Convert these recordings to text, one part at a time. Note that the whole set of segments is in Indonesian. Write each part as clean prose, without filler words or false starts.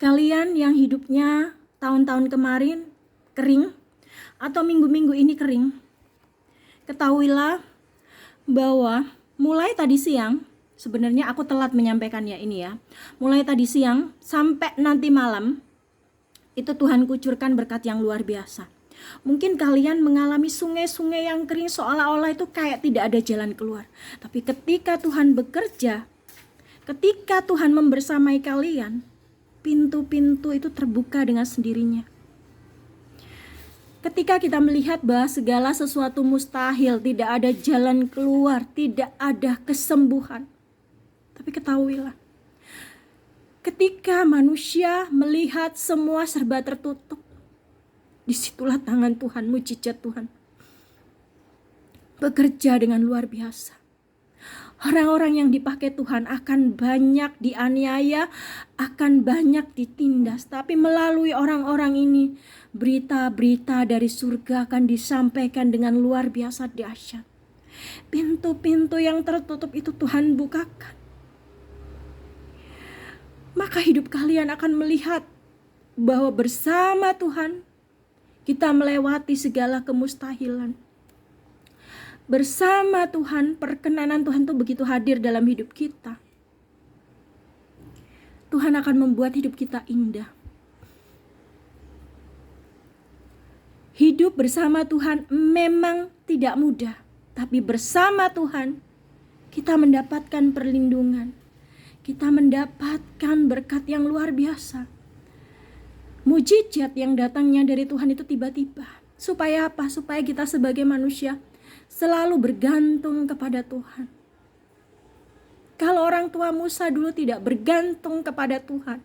Kalian yang hidupnya tahun-tahun kemarin kering atau minggu-minggu ini kering, ketahuilah bahwa mulai tadi siang, sebenarnya aku telat menyampaikannya ini ya. Mulai tadi siang sampai nanti malam, itu Tuhan kucurkan berkat yang luar biasa. Mungkin kalian mengalami sungai-sungai yang kering seolah-olah itu kayak tidak ada jalan keluar. Tapi ketika Tuhan bekerja, ketika Tuhan membersamai kalian, pintu-pintu itu terbuka dengan sendirinya. Ketika kita melihat bahwa segala sesuatu mustahil, tidak ada jalan keluar, tidak ada kesembuhan. Tapi ketahuilah, ketika manusia melihat semua serba tertutup, disitulah tangan Tuhan, mujizat Tuhan bekerja dengan luar biasa. Orang-orang yang dipakai Tuhan akan banyak dianiaya, akan banyak ditindas. Tapi melalui orang-orang ini, berita-berita dari surga akan disampaikan dengan luar biasa dahsyat. Pintu-pintu yang tertutup itu Tuhan bukakan. Maka hidup kalian akan melihat bahwa bersama Tuhan kita melewati segala kemustahilan. Bersama Tuhan, perkenanan Tuhan itu begitu hadir dalam hidup kita. Tuhan akan membuat hidup kita indah. Hidup bersama Tuhan memang tidak mudah, tapi bersama Tuhan kita mendapatkan perlindungan. Kita mendapatkan berkat yang luar biasa. Mujizat yang datangnya dari Tuhan itu tiba-tiba. Supaya apa? Supaya kita sebagai manusia selalu bergantung kepada Tuhan. Kalau orang tua Musa dulu tidak bergantung kepada Tuhan,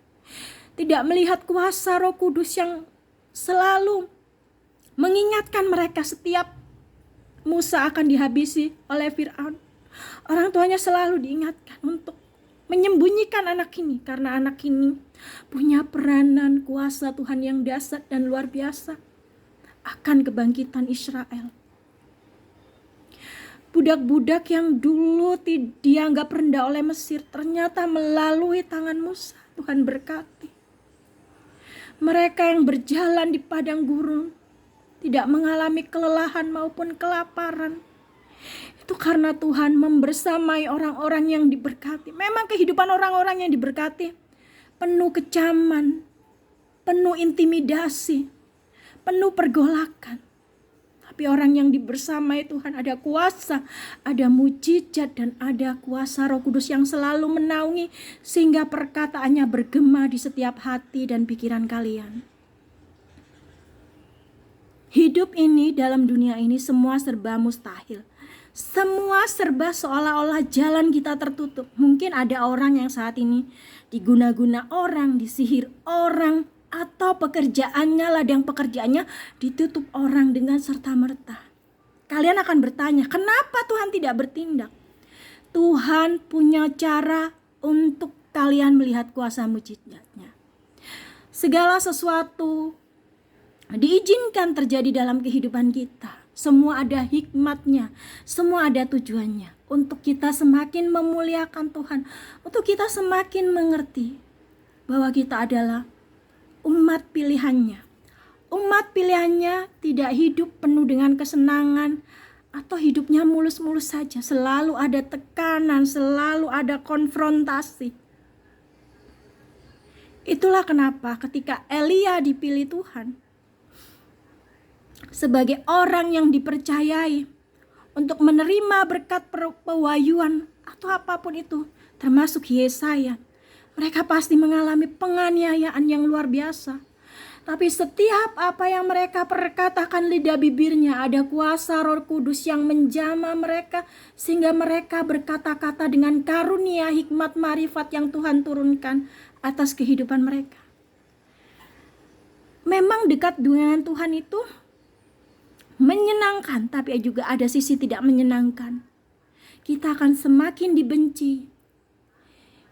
tidak melihat kuasa Roh Kudus yang selalu mengingatkan mereka setiap Musa akan dihabisi oleh Firaun, orang tuanya selalu diingatkan untuk menyembunyikan anak ini, karena anak ini punya peranan kuasa Tuhan yang dahsyat dan luar biasa akan kebangkitan Israel. Budak-budak yang dulu dianggap rendah oleh Mesir, ternyata melalui tangan Musa Tuhan berkati. Mereka yang berjalan di padang gurun tidak mengalami kelelahan maupun kelaparan. Itu karena Tuhan membersamai orang-orang yang diberkati. Memang kehidupan orang-orang yang diberkati penuh kecaman, penuh intimidasi, penuh pergolakan. Tapi orang yang dibersamai Tuhan ada kuasa, ada mujizat, dan ada kuasa Roh Kudus yang selalu menaungi sehingga perkataannya bergema di setiap hati dan pikiran kalian. Hidup ini dalam dunia ini semua serba mustahil. Semua serba seolah-olah jalan kita tertutup. Mungkin ada orang yang saat ini diguna-guna orang, disihir orang, atau pekerjaannya, ladang pekerjaannya ditutup orang dengan serta-merta. Kalian akan bertanya, kenapa Tuhan tidak bertindak? Tuhan punya cara untuk kalian melihat kuasa mujizatnya. Segala sesuatu diizinkan terjadi dalam kehidupan kita. Semua ada hikmatnya, semua ada tujuannya. Untuk kita semakin memuliakan Tuhan, untuk kita semakin mengerti bahwa kita adalah umat pilihannya. Umat pilihannya tidak hidup penuh dengan kesenangan atau hidupnya mulus-mulus saja. Selalu ada tekanan, selalu ada konfrontasi. Itulah kenapa ketika Elia dipilih Tuhan sebagai orang yang dipercayai untuk menerima berkat pewahyuan atau apapun itu, termasuk Yesaya, mereka pasti mengalami penganiayaan yang luar biasa. Tapi setiap apa yang mereka perkatakan lidah bibirnya, ada kuasa Roh Kudus yang menjamah mereka sehingga mereka berkata-kata dengan karunia hikmat marifat yang Tuhan turunkan atas kehidupan mereka. Memang dekat dengan Tuhan itu menyenangkan, tapi juga ada sisi tidak menyenangkan. Kita akan semakin dibenci.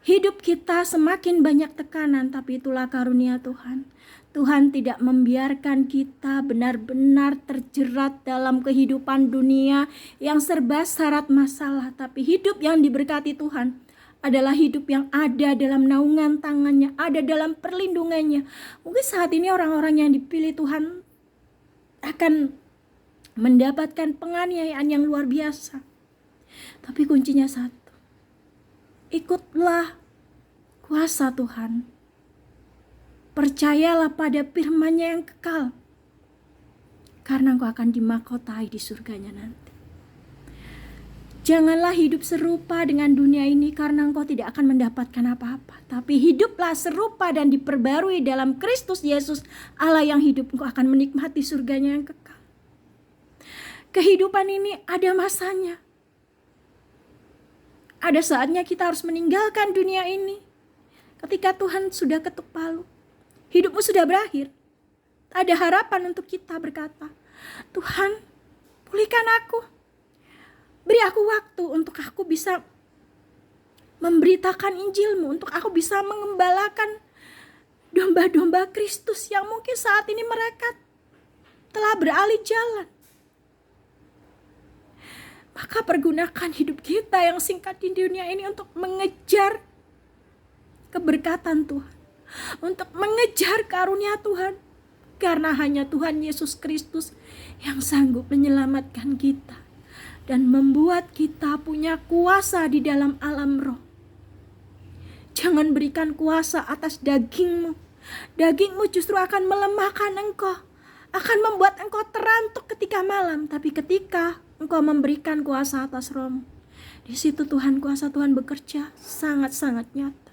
Hidup kita semakin banyak tekanan, tapi itulah karunia Tuhan. Tuhan tidak membiarkan kita benar-benar terjerat dalam kehidupan dunia yang serba syarat masalah. Tapi hidup yang diberkati Tuhan adalah hidup yang ada dalam naungan tangannya, ada dalam perlindungannya. Mungkin saat ini orang-orang yang dipilih Tuhan akan mendapatkan penganiayaan yang luar biasa. Tapi kuncinya satu, ikutlah kuasa Tuhan. Percayalah pada firman-Nya yang kekal, karena engkau akan dimahkotai di surganya nanti. Janganlah hidup serupa dengan dunia ini, karena engkau tidak akan mendapatkan apa-apa. Tapi hiduplah serupa dan diperbarui dalam Kristus Yesus, Allah yang hidup. Engkau akan menikmati surganya yang kekal. Kehidupan ini ada masanya. Ada saatnya kita harus meninggalkan dunia ini. Ketika Tuhan sudah ketuk palu, hidupmu sudah berakhir. Ada harapan untuk kita berkata, Tuhan, pulihkan aku. Beri aku waktu untuk aku bisa memberitakan Injil-Mu, untuk aku bisa mengembalakan domba-domba Kristus yang mungkin saat ini mereka telah beralih jalan. Maka pergunakan hidup kita yang singkat di dunia ini untuk mengejar keberkatan Tuhan, untuk mengejar karunia Tuhan, karena hanya Tuhan Yesus Kristus yang sanggup menyelamatkan kita dan membuat kita punya kuasa di dalam alam roh. Jangan berikan kuasa atas dagingmu. Dagingmu justru akan melemahkan engkau, akan membuat engkau terantuk ketika malam. Tapi ketika engkau memberikan kuasa atas rohmu, di situ kuasa Tuhan bekerja sangat-sangat nyata.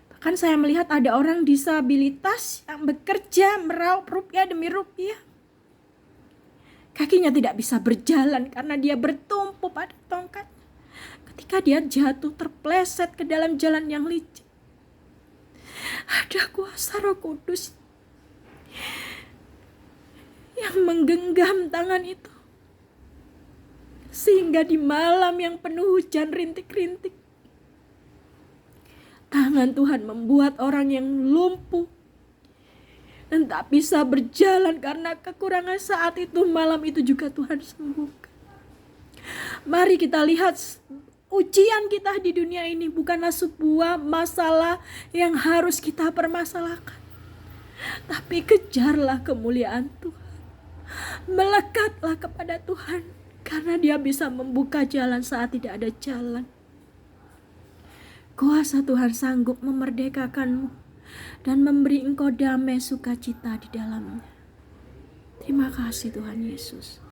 Bahkan saya melihat ada orang disabilitas yang bekerja meraup rupiah demi rupiah. Kakinya tidak bisa berjalan karena dia bertumpu pada tongkat. Ketika dia jatuh terpleset ke dalam jalan yang licin, ada kuasa Roh Kudus yang menggenggam tangan itu. Sehingga di malam yang penuh hujan rintik-rintik, tangan Tuhan membuat orang yang lumpuh dan tak bisa berjalan karena kekurangan saat itu, malam itu juga Tuhan sembuhkan. Mari kita lihat, ujian kita di dunia ini bukanlah sebuah masalah yang harus kita permasalahkan. Tapi kejarlah kemuliaan Tuhan. Melekatlah kepada Tuhan, karena Dia bisa membuka jalan saat tidak ada jalan. Kuasa Tuhan sanggup memerdekakanmu dan memberi engkau damai sukacita di dalamnya. Terima kasih Tuhan Yesus.